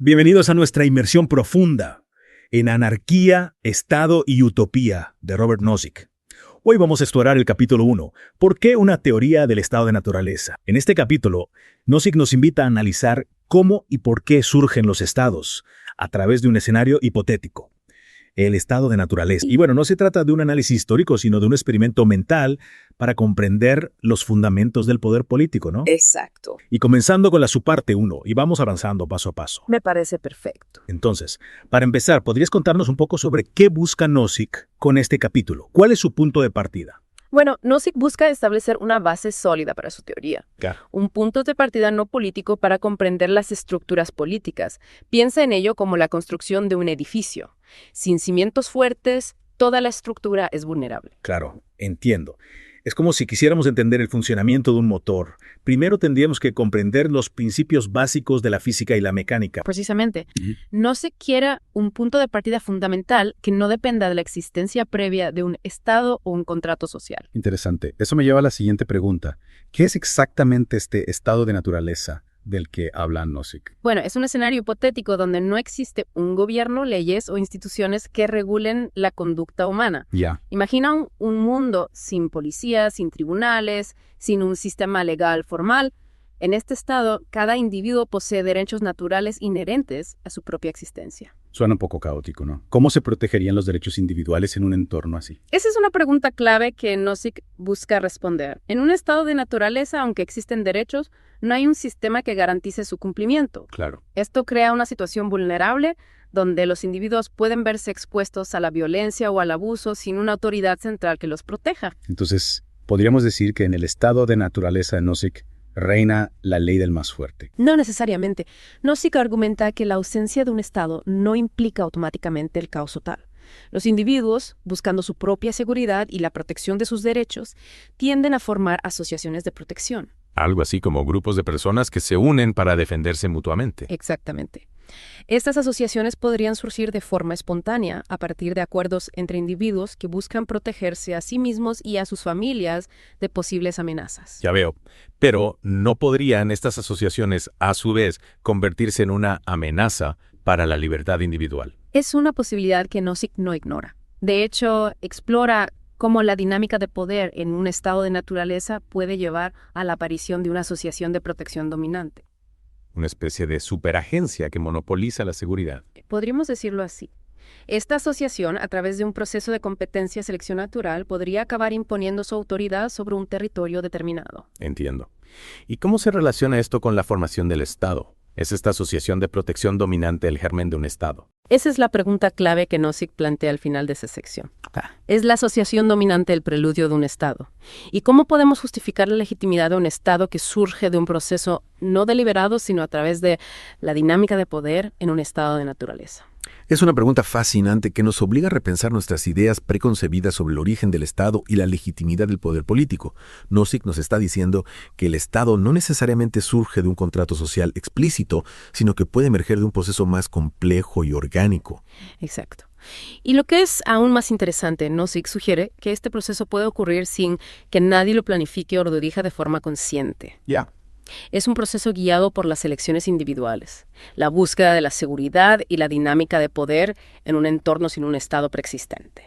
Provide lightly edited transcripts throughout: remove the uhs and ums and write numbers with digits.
Bienvenidos a nuestra inmersión profunda en Anarquía, Estado y Utopía de Robert Nozick. Hoy vamos a explorar el capítulo 1, ¿por qué una teoría del estado de naturaleza? En este capítulo, Nozick nos invita a analizar cómo y por qué surgen los estados a través de un escenario hipotético, el estado de naturaleza. Y bueno, no se trata de un análisis histórico, sino de un experimento mental para comprender los fundamentos del poder político, ¿no? Exacto. Y comenzando con la subparte 1, y vamos avanzando paso a paso. Me parece perfecto. Entonces, para empezar, ¿podrías contarnos un poco sobre qué busca Nozick con este capítulo? ¿Cuál es su punto de partida? Bueno, Nozick busca establecer una base sólida para su teoría. Claro. Un punto de partida no político para comprender las estructuras políticas. Piensa en ello como la construcción de un edificio. Sin cimientos fuertes, toda la estructura es vulnerable. Claro, entiendo. Es como si quisiéramos entender el funcionamiento de un motor. Primero tendríamos que comprender los principios básicos de la física y la mecánica. Precisamente. Nozick quiere un punto de partida fundamental que no dependa de la existencia previa de un estado o un contrato social. Interesante. Eso me lleva a la siguiente pregunta. ¿Qué es exactamente este estado de naturaleza del que habla Nozick? Bueno, es un escenario hipotético donde no existe un gobierno, leyes o instituciones que regulen la conducta humana. Ya. Imagina un mundo sin policías, sin tribunales, sin un sistema legal formal. En este estado, cada individuo posee derechos naturales inherentes a su propia existencia. Suena un poco caótico, ¿no? ¿Cómo se protegerían los derechos individuales en un entorno así? Esa es una pregunta clave que Nozick busca responder. En un estado de naturaleza, aunque existen derechos, no hay un sistema que garantice su cumplimiento. Claro. Esto crea una situación vulnerable donde los individuos pueden verse expuestos a la violencia o al abuso sin una autoridad central que los proteja. Entonces, podríamos decir que en el estado de naturaleza de Nozick reina la ley del más fuerte. No necesariamente. Nozick argumenta que la ausencia de un Estado no implica automáticamente el caos total. Los individuos, buscando su propia seguridad y la protección de sus derechos, tienden a formar asociaciones de protección. Algo así como grupos de personas que se unen para defenderse mutuamente. Exactamente. Estas asociaciones podrían surgir de forma espontánea a partir de acuerdos entre individuos que buscan protegerse a sí mismos y a sus familias de posibles amenazas. Ya veo. Pero ¿no podrían estas asociaciones, a su vez, convertirse en una amenaza para la libertad individual? Es una posibilidad que Nozick no ignora. De hecho, explora cómo la dinámica de poder en un estado de naturaleza puede llevar a la aparición de una asociación de protección dominante. Una especie de superagencia que monopoliza la seguridad. Podríamos decirlo así. Esta asociación, a través de un proceso de competencia selección natural, podría acabar imponiendo su autoridad sobre un territorio determinado. Entiendo. ¿Y cómo se relaciona esto con la formación del Estado? ¿Es esta asociación de protección dominante el germen de un Estado? Esa es la pregunta clave que Nozick plantea al final de esa sección. ¿Es la asociación dominante el preludio de un Estado? ¿Y cómo podemos justificar la legitimidad de un Estado que surge de un proceso no deliberado, sino a través de la dinámica de poder en un estado de naturaleza? Es una pregunta fascinante que nos obliga a repensar nuestras ideas preconcebidas sobre el origen del Estado y la legitimidad del poder político. Nozick nos está diciendo que el Estado no necesariamente surge de un contrato social explícito, sino que puede emerger de un proceso más complejo y orgánico. Exacto. Y lo que es aún más interesante, Nozick sugiere que este proceso puede ocurrir sin que nadie lo planifique o lo dirija de forma consciente. Ya. Es un proceso guiado por las elecciones individuales, la búsqueda de la seguridad y la dinámica de poder en un entorno sin un Estado preexistente.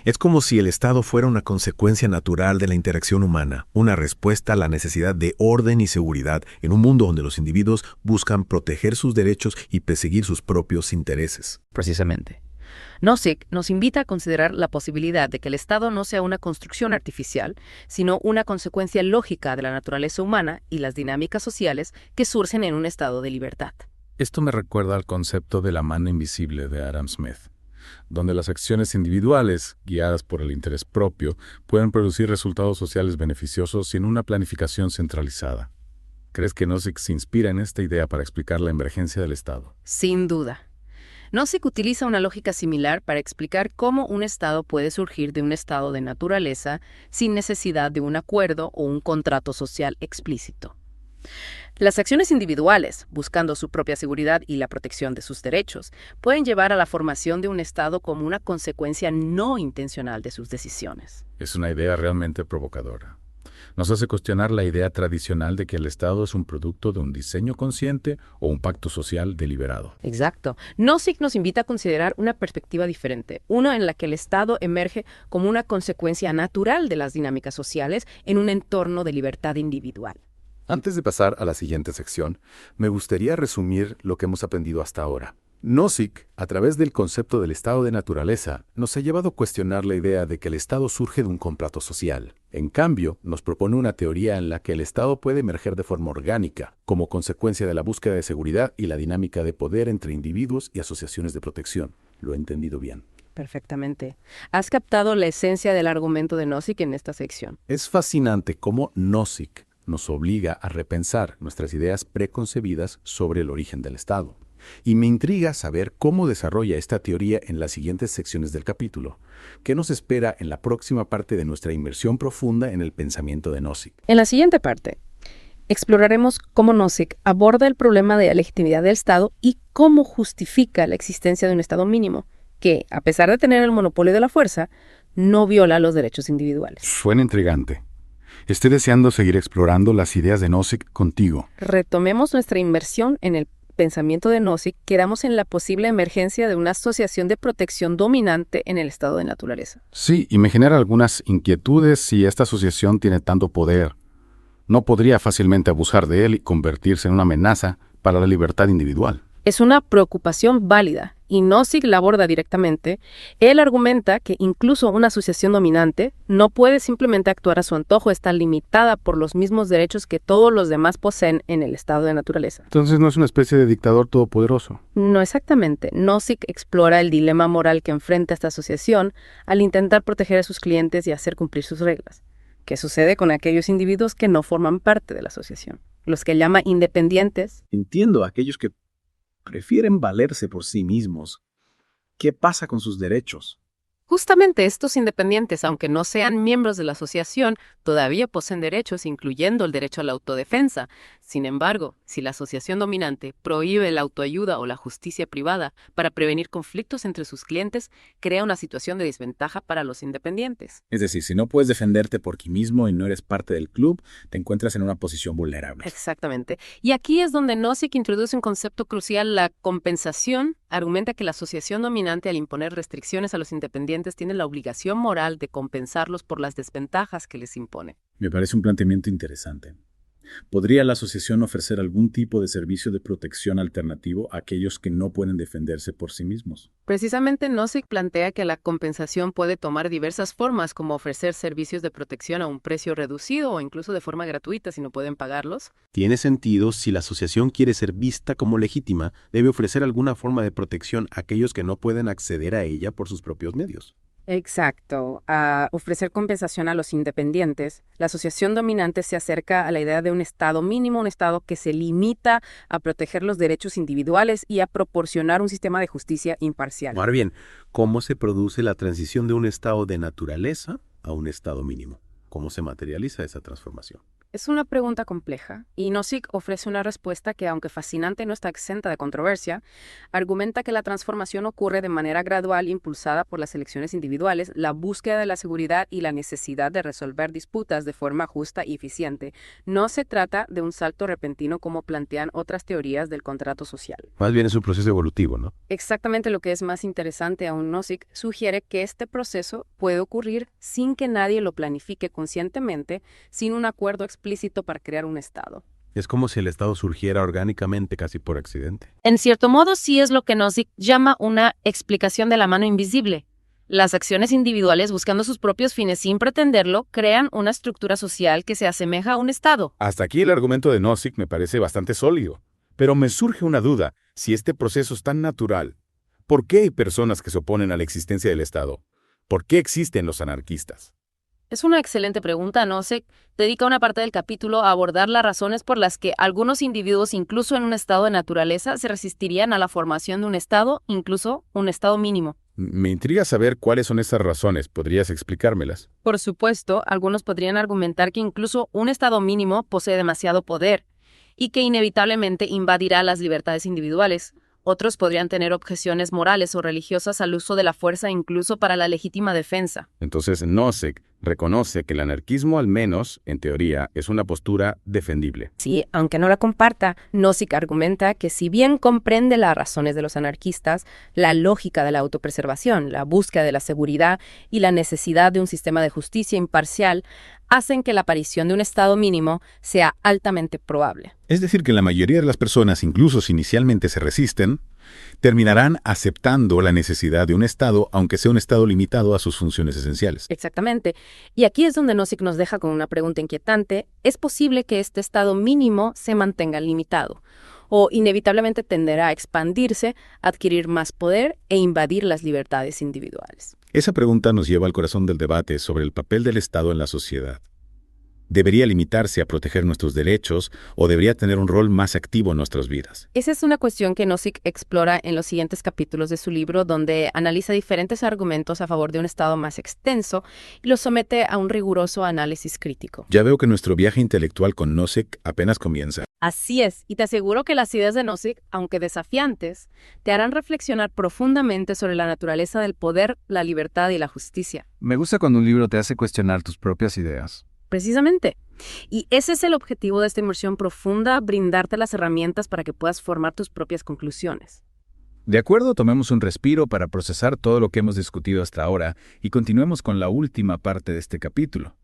Es como si el Estado fuera una consecuencia natural de la interacción humana, una respuesta a la necesidad de orden y seguridad en un mundo donde los individuos buscan proteger sus derechos y perseguir sus propios intereses. Precisamente. Nozick nos invita a considerar la posibilidad de que el Estado no sea una construcción artificial, sino una consecuencia lógica de la naturaleza humana y las dinámicas sociales que surgen en un estado de libertad. Esto me recuerda al concepto de la mano invisible de Adam Smith, donde las acciones individuales, guiadas por el interés propio, pueden producir resultados sociales beneficiosos sin una planificación centralizada. ¿Crees que Nozick se inspira en esta idea para explicar la emergencia del Estado? Sin duda. Nozick utiliza una lógica similar para explicar cómo un Estado puede surgir de un estado de naturaleza sin necesidad de un acuerdo o un contrato social explícito. Las acciones individuales, buscando su propia seguridad y la protección de sus derechos, pueden llevar a la formación de un Estado como una consecuencia no intencional de sus decisiones. Es una idea realmente provocadora. Nos hace cuestionar la idea tradicional de que el Estado es un producto de un diseño consciente o un pacto social deliberado. Exacto. Nozick nos invita a considerar una perspectiva diferente, una en la que el Estado emerge como una consecuencia natural de las dinámicas sociales en un entorno de libertad individual. Antes de pasar a la siguiente sección, me gustaría resumir lo que hemos aprendido hasta ahora. Nozick, a través del concepto del estado de naturaleza, nos ha llevado a cuestionar la idea de que el Estado surge de un contrato social. En cambio, nos propone una teoría en la que el Estado puede emerger de forma orgánica, como consecuencia de la búsqueda de seguridad y la dinámica de poder entre individuos y asociaciones de protección. ¿Lo he entendido bien? Perfectamente. Has captado la esencia del argumento de Nozick en esta sección. Es fascinante cómo Nozick nos obliga a repensar nuestras ideas preconcebidas sobre el origen del Estado. Y me intriga saber cómo desarrolla esta teoría en las siguientes secciones del capítulo. ¿Qué nos espera en la próxima parte de nuestra inmersión profunda en el pensamiento de Nozick? En la siguiente parte, exploraremos cómo Nozick aborda el problema de la legitimidad del Estado y cómo justifica la existencia de un Estado mínimo, que, a pesar de tener el monopolio de la fuerza, no viola los derechos individuales. Suena intrigante. Estoy deseando seguir explorando las ideas de Nozick contigo. Retomemos nuestra inmersión en el pensamiento de Nozick, quedamos en la posible emergencia de una asociación de protección dominante en el estado de naturaleza. Sí, y me genera algunas inquietudes si esta asociación tiene tanto poder. No podría fácilmente abusar de él y convertirse en una amenaza para la libertad individual. Es una preocupación válida, y Nozick la aborda directamente. Él argumenta que incluso una asociación dominante no puede simplemente actuar a su antojo, está limitada por los mismos derechos que todos los demás poseen en el estado de naturaleza. Entonces no es una especie de dictador todopoderoso. No exactamente. Nozick explora el dilema moral que enfrenta esta asociación al intentar proteger a sus clientes y hacer cumplir sus reglas. ¿Qué sucede con aquellos individuos que no forman parte de la asociación? Los que llama independientes. Entiendo a aquellos que prefieren valerse por sí mismos. ¿Qué pasa con sus derechos? Justamente estos independientes, aunque no sean miembros de la asociación, todavía poseen derechos, incluyendo el derecho a la autodefensa. Sin embargo, si la asociación dominante prohíbe la autoayuda o la justicia privada para prevenir conflictos entre sus clientes, crea una situación de desventaja para los independientes. Es decir, si no puedes defenderte por ti mismo y no eres parte del club, te encuentras en una posición vulnerable. Exactamente. Y aquí es donde Nozick introduce un concepto crucial, la compensación. Argumenta que la asociación dominante, al imponer restricciones a los independientes, tiene la obligación moral de compensarlos por las desventajas que les impone. Me parece un planteamiento interesante. ¿Podría la asociación ofrecer algún tipo de servicio de protección alternativo a aquellos que no pueden defenderse por sí mismos? Precisamente Nozick plantea que la compensación puede tomar diversas formas, como ofrecer servicios de protección a un precio reducido o incluso de forma gratuita si no pueden pagarlos. Tiene sentido si la asociación quiere ser vista como legítima, debe ofrecer alguna forma de protección a aquellos que no pueden acceder a ella por sus propios medios. Exacto. A ofrecer compensación a los independientes, la asociación dominante se acerca a la idea de un Estado mínimo, un Estado que se limita a proteger los derechos individuales y a proporcionar un sistema de justicia imparcial. Ahora bien, ¿cómo se produce la transición de un estado de naturaleza a un estado mínimo? ¿Cómo se materializa esa transformación? Es una pregunta compleja, y Nozick ofrece una respuesta que, aunque fascinante, no está exenta de controversia. Argumenta que la transformación ocurre de manera gradual, impulsada por las elecciones individuales, la búsqueda de la seguridad y la necesidad de resolver disputas de forma justa y eficiente. No se trata de un salto repentino como plantean otras teorías del contrato social. Más bien es un proceso evolutivo, ¿no? Exactamente. Lo que es más interesante aún, Nozick sugiere que este proceso puede ocurrir sin que nadie lo planifique conscientemente, sin un acuerdo explícito para crear un Estado. Es como si el Estado surgiera orgánicamente, casi por accidente. En cierto modo, sí es lo que Nozick llama una explicación de la mano invisible. Las acciones individuales, buscando sus propios fines sin pretenderlo, crean una estructura social que se asemeja a un Estado. Hasta aquí el argumento de Nozick me parece bastante sólido. Pero me surge una duda. Si este proceso es tan natural, ¿por qué hay personas que se oponen a la existencia del Estado? ¿Por qué existen los anarquistas? Es una excelente pregunta. Nozick dedica una parte del capítulo a abordar las razones por las que algunos individuos, incluso en un estado de naturaleza, se resistirían a la formación de un Estado, incluso un Estado mínimo. Me intriga saber cuáles son esas razones. ¿Podrías explicármelas? Por supuesto, algunos podrían argumentar que incluso un Estado mínimo posee demasiado poder. y que inevitablemente invadirá las libertades individuales. Otros podrían tener objeciones morales o religiosas al uso de la fuerza incluso para la legítima defensa. Entonces, Nozick reconoce que el anarquismo, al menos, en teoría, es una postura defendible. Sí, aunque no la comparta, Nozick argumenta que si bien comprende las razones de los anarquistas, la lógica de la autopreservación, la búsqueda de la seguridad y la necesidad de un sistema de justicia imparcial hacen que la aparición de un estado mínimo sea altamente probable. Es decir, que la mayoría de las personas, incluso si inicialmente se resisten, terminarán aceptando la necesidad de un Estado, aunque sea un Estado limitado a sus funciones esenciales. Exactamente. Y aquí es donde Nozick nos deja con una pregunta inquietante. ¿Es posible que este estado mínimo se mantenga limitado? ¿O inevitablemente tenderá a expandirse, adquirir más poder e invadir las libertades individuales? Esa pregunta nos lleva al corazón del debate sobre el papel del Estado en la sociedad. ¿Debería limitarse a proteger nuestros derechos o debería tener un rol más activo en nuestras vidas? Esa es una cuestión que Nozick explora en los siguientes capítulos de su libro, donde analiza diferentes argumentos a favor de un Estado más extenso y los somete a un riguroso análisis crítico. Ya veo que nuestro viaje intelectual con Nozick apenas comienza. Así es, y te aseguro que las ideas de Nozick, aunque desafiantes, te harán reflexionar profundamente sobre la naturaleza del poder, la libertad y la justicia. Me gusta cuando un libro te hace cuestionar tus propias ideas. Precisamente. Y ese es el objetivo de esta inmersión profunda, brindarte las herramientas para que puedas formar tus propias conclusiones. De acuerdo, tomemos un respiro para procesar todo lo que hemos discutido hasta ahora y continuemos con la última parte de este capítulo.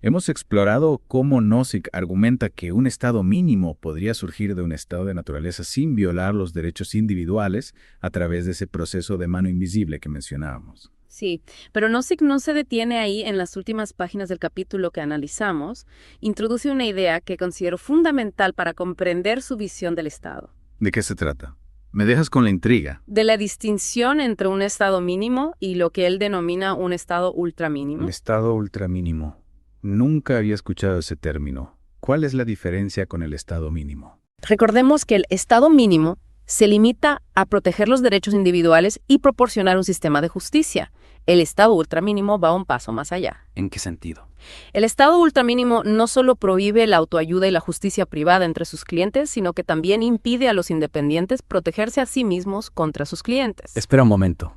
Hemos explorado cómo Nozick argumenta que un estado mínimo podría surgir de un estado de naturaleza sin violar los derechos individuales a través de ese proceso de mano invisible que mencionábamos. Sí, pero Nozick no se detiene ahí. En las últimas páginas del capítulo que analizamos, introduce una idea que considero fundamental para comprender su visión del Estado. ¿De qué se trata? Me dejas con la intriga. De la distinción entre un Estado mínimo y lo que él denomina un Estado ultramínimo. El estado ultramínimo. Nunca había escuchado ese término. ¿Cuál es la diferencia con el estado mínimo? Recordemos que el Estado mínimo se limita a proteger los derechos individuales y proporcionar un sistema de justicia. El Estado ultramínimo va un paso más allá. ¿En qué sentido? El Estado ultramínimo no solo prohíbe la autoayuda y la justicia privada entre sus clientes, sino que también impide a los independientes protegerse a sí mismos contra sus clientes. Espera un momento.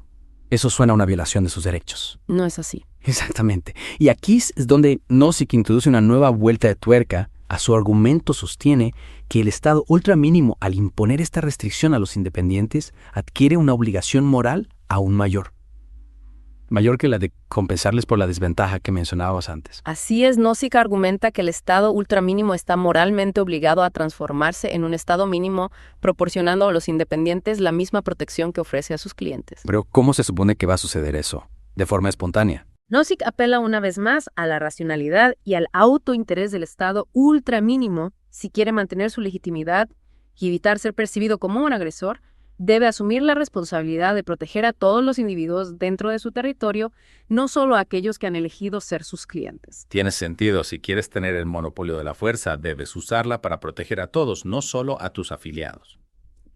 Eso suena a una violación de sus derechos. No es así. Exactamente. Y aquí es donde Nozick introduce una nueva vuelta de tuerca. A su argumento sostiene que el Estado ultramínimo, al imponer esta restricción a los independientes, adquiere una obligación moral aún mayor. Mayor que la de compensarles por la desventaja que mencionábamos antes. Así es, Nozick argumenta que el Estado ultramínimo está moralmente obligado a transformarse en un Estado mínimo, proporcionando a los independientes la misma protección que ofrece a sus clientes. Pero ¿cómo se supone que va a suceder eso? ¿De forma espontánea? Nozick apela una vez más a la racionalidad y al autointerés del Estado ultramínimo. Si quiere mantener su legitimidad y evitar ser percibido como un agresor, debe asumir la responsabilidad de proteger a todos los individuos dentro de su territorio, no solo a aquellos que han elegido ser sus clientes. Tiene sentido. Si quieres tener el monopolio de la fuerza, debes usarla para proteger a todos, no solo a tus afiliados.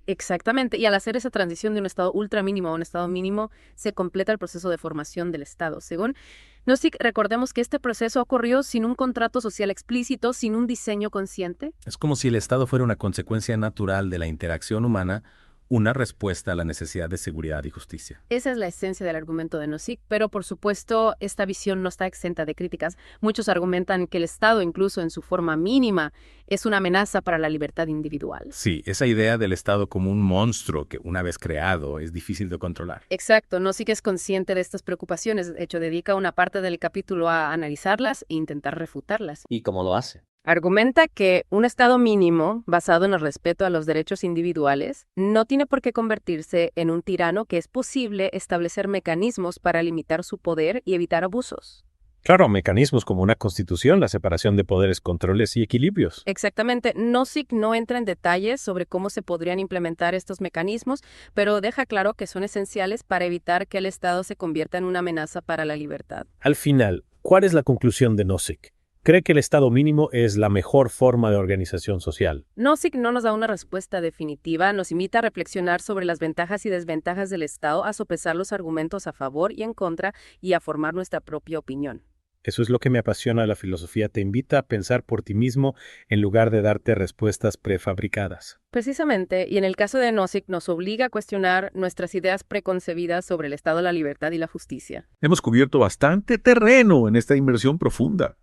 Exactamente, y al hacer esa transición de un Estado ultramínimo a un Estado mínimo, se completa el proceso de formación del Estado. Según Nozick, recordemos que este proceso ocurrió sin un contrato social explícito, sin un diseño consciente. Es como si el Estado fuera una consecuencia natural de la interacción humana, una respuesta a la necesidad de seguridad y justicia. Esa es la esencia del argumento de Nozick, pero por supuesto esta visión no está exenta de críticas. Muchos argumentan que el Estado, incluso en su forma mínima, es una amenaza para la libertad individual. Sí, esa idea del Estado como un monstruo que una vez creado es difícil de controlar. Exacto, Nozick es consciente de estas preocupaciones. De hecho, dedica una parte del capítulo a analizarlas e intentar refutarlas. ¿Y cómo lo hace? Argumenta que un Estado mínimo, basado en el respeto a los derechos individuales, no tiene por qué convertirse en un tirano, que es posible establecer mecanismos para limitar su poder y evitar abusos. Claro, mecanismos como una constitución, la separación de poderes, controles y equilibrios. Exactamente. Nozick no entra en detalles sobre cómo se podrían implementar estos mecanismos, pero deja claro que son esenciales para evitar que el Estado se convierta en una amenaza para la libertad. Al final, ¿cuál es la conclusión de Nozick? ¿Cree que el Estado mínimo es la mejor forma de organización social? Nozick no nos da una respuesta definitiva, nos invita a reflexionar sobre las ventajas y desventajas del Estado, a sopesar los argumentos a favor y en contra y a formar nuestra propia opinión. Eso es lo que me apasiona de la filosofía. Te invita a pensar por ti mismo en lugar de darte respuestas prefabricadas. Precisamente, y en el caso de Nozick nos obliga a cuestionar nuestras ideas preconcebidas sobre el estado de la libertad y la justicia. Hemos cubierto bastante terreno en esta inmersión profunda.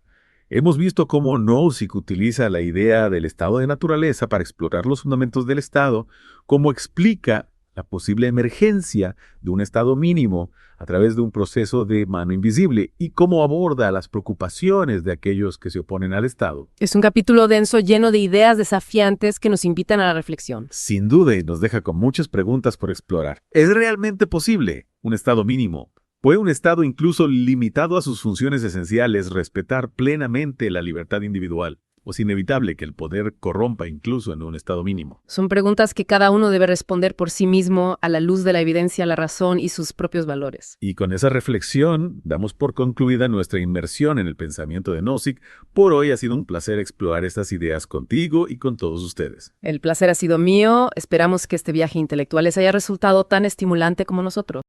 Hemos visto cómo Nozick utiliza la idea del estado de naturaleza para explorar los fundamentos del Estado, cómo explica la posible emergencia de un estado mínimo a través de un proceso de mano invisible y cómo aborda las preocupaciones de aquellos que se oponen al Estado. Es un capítulo denso lleno de ideas desafiantes que nos invitan a la reflexión. Sin duda, y nos deja con muchas preguntas por explorar. ¿Es realmente posible un estado mínimo? ¿Puede un Estado, incluso limitado a sus funciones esenciales, respetar plenamente la libertad individual? ¿O es inevitable que el poder corrompa incluso en un estado mínimo? Son preguntas que cada uno debe responder por sí mismo a la luz de la evidencia, la razón y sus propios valores. Y con esa reflexión damos por concluida nuestra inmersión en el pensamiento de Nozick. Por hoy ha sido un placer explorar estas ideas contigo y con todos ustedes. El placer ha sido mío. Esperamos que este viaje intelectual les haya resultado tan estimulante como nosotros.